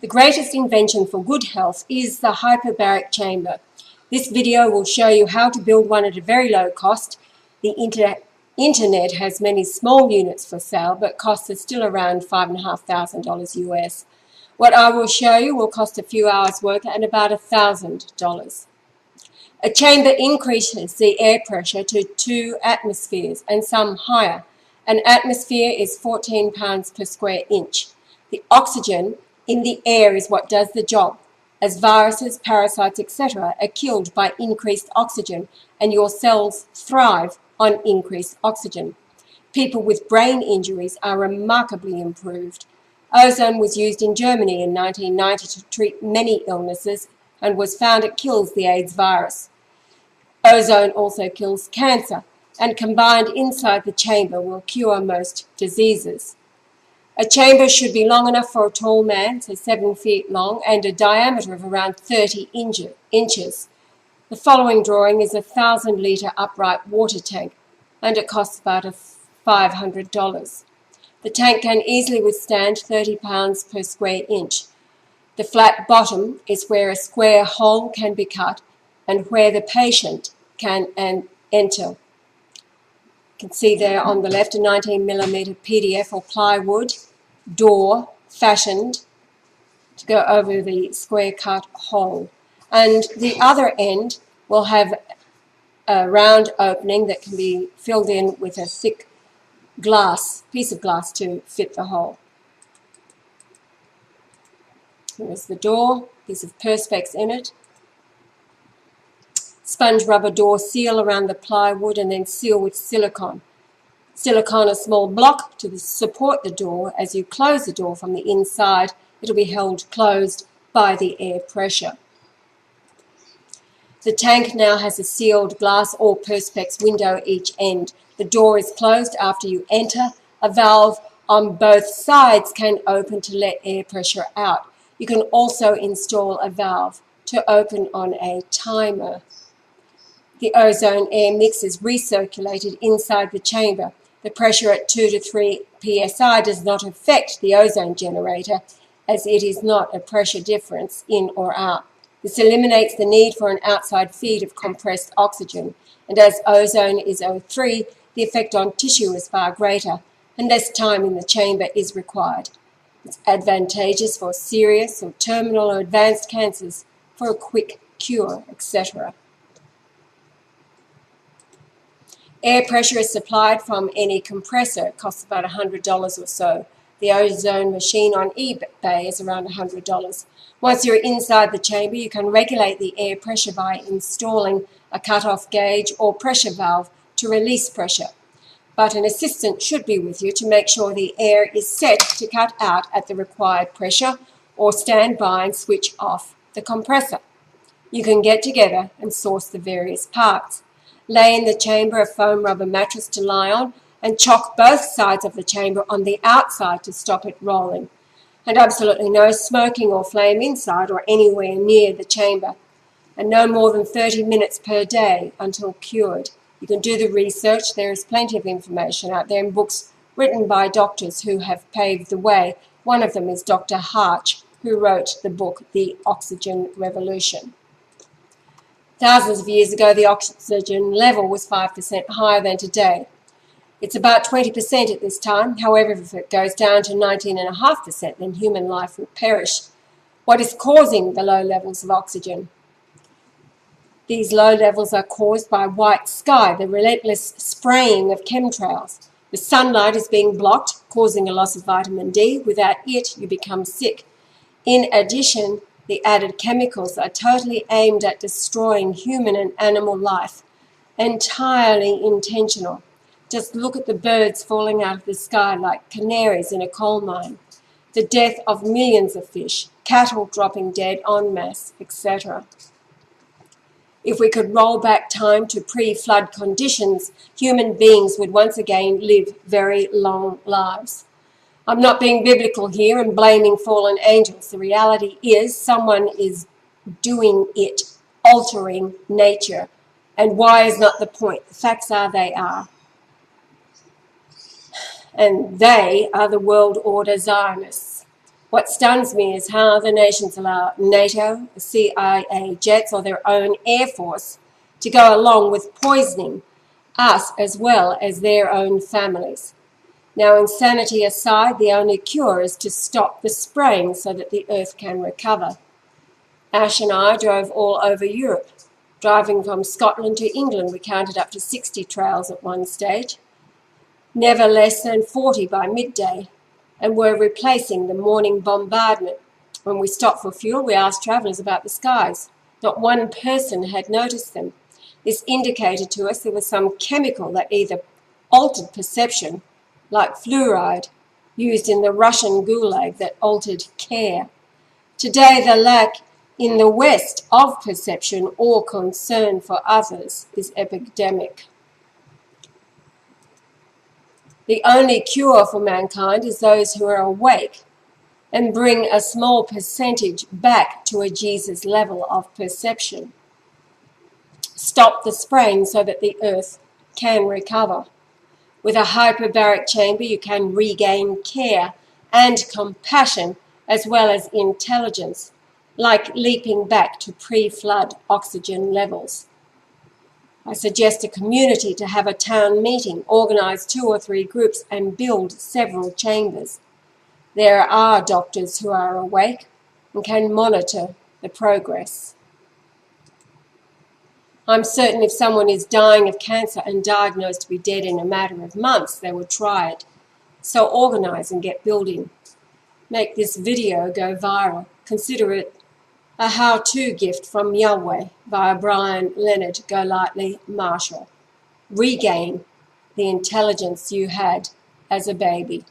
The greatest invention for good health is the hyperbaric chamber. This video will show you how to build one at a very low cost. The internet has many small units for sale, but costs are still around $5,500 US. What I will show you will cost a few hours' work and about $1,000. A chamber increases the air pressure to 2 atmospheres and some higher. An atmosphere is 14 pounds per square inch. The oxygen in the air is what does the job, as viruses, parasites, etc. are killed by increased oxygen, and your cells thrive on increased oxygen. People with brain injuries are remarkably improved. Ozone was used in Germany in 1990 to treat many illnesses and was found it kills the AIDS virus. Ozone also kills cancer, and combined inside the chamber will cure most diseases. A chamber should be long enough for a tall man, so 7 feet long, and a diameter of around 30 inches. The following drawing is a 1,000-litre upright water tank, and it costs about $500. The tank can easily withstand 30 pounds per square inch. The flat bottom is where a square hole can be cut and where the patient can enter. You can see there on the left a 19mm PDF or plywood door fashioned to go over the square cut hole. And the other end will have a round opening that can be filled in with a thick piece of glass to fit the hole. There's the door, piece of perspex in it. Sponge rubber door seal around the plywood and then seal with silicone. Silicone a small block to support the door. As you close the door from the inside, it'll be held closed by the air pressure. The tank now has a sealed glass or perspex window each end. The door is closed after you enter. A valve on both sides can open to let air pressure out. You can also install a valve to open on a timer. The ozone air mix is recirculated inside the chamber. The pressure at 2 to 3 psi does not affect the ozone generator, as it is not a pressure difference in or out. This eliminates the need for an outside feed of compressed oxygen, and as ozone is O3, the effect on tissue is far greater, and less time in the chamber is required. It's advantageous for serious or terminal or advanced cancers, for a quick cure, etc. Air pressure is supplied from any compressor. It costs about $100 or so. The ozone machine on eBay is around $100. Once you're inside the chamber, you can regulate the air pressure by installing a cut-off gauge or pressure valve to release pressure. But an assistant should be with you to make sure the air is set to cut out at the required pressure, or stand by and switch off the compressor. You can get together and source the various parts. Lay in the chamber a foam rubber mattress to lie on, and chock both sides of the chamber on the outside to stop it rolling. And absolutely no smoking or flame inside or anywhere near the chamber. And no more than 30 minutes per day until cured. You can do the research. There is plenty of information out there in books written by doctors who have paved the way. One of them is Dr. Harch, who wrote the book The Oxygen Revolution. Thousands of years ago, the oxygen level was 5% higher than today. It's about 20% at this time. However, if it goes down to 19.5%, then human life will perish. What is causing the low levels of oxygen? These low levels are caused by white sky, the relentless spraying of chemtrails. The sunlight is being blocked, causing a loss of vitamin D. Without it, you become sick. In addition, the added chemicals are totally aimed at destroying human and animal life, entirely intentional. Just look at the birds falling out of the sky like canaries in a coal mine, the death of millions of fish, cattle dropping dead en masse, etc. If we could roll back time to pre-flood conditions, human beings would once again live very long lives. I'm not being biblical here and blaming fallen angels. The reality is someone is doing it, altering nature. And why is not the point. The facts are they are. And they are the world order Zionists. What stuns me is how the nations allow NATO, CIA jets, or their own air force to go along with poisoning us as well as their own families. Now, insanity aside, the only cure is to stop the spraying so that the earth can recover. Ash and I drove all over Europe. Driving from Scotland to England, we counted up to 60 trails at one stage, never less than 40 by midday, and were replacing the morning bombardment. When we stopped for fuel, we asked travellers about the skies. Not one person had noticed them. This indicated to us there was some chemical that either altered perception, like fluoride used in the Russian gulag that altered care. Today, the lack in the West of perception or concern for others is epidemic. The only cure for mankind is those who are awake and bring a small percentage back to a Jesus level of perception. Stop the spraying so that the earth can recover. With a hyperbaric chamber, you can regain care and compassion as well as intelligence, like leaping back to pre-flood oxygen levels. I suggest a community to have a town meeting, organise 2 or 3 groups and build several chambers. There are doctors who are awake and can monitor the progress. I'm certain if someone is dying of cancer and diagnosed to be dead in a matter of months, they will try it. So organise and get building. Make this video go viral. Consider it a how-to gift from Yahweh via Leonard Golightly Marshall. Regain the intelligence you had as a baby.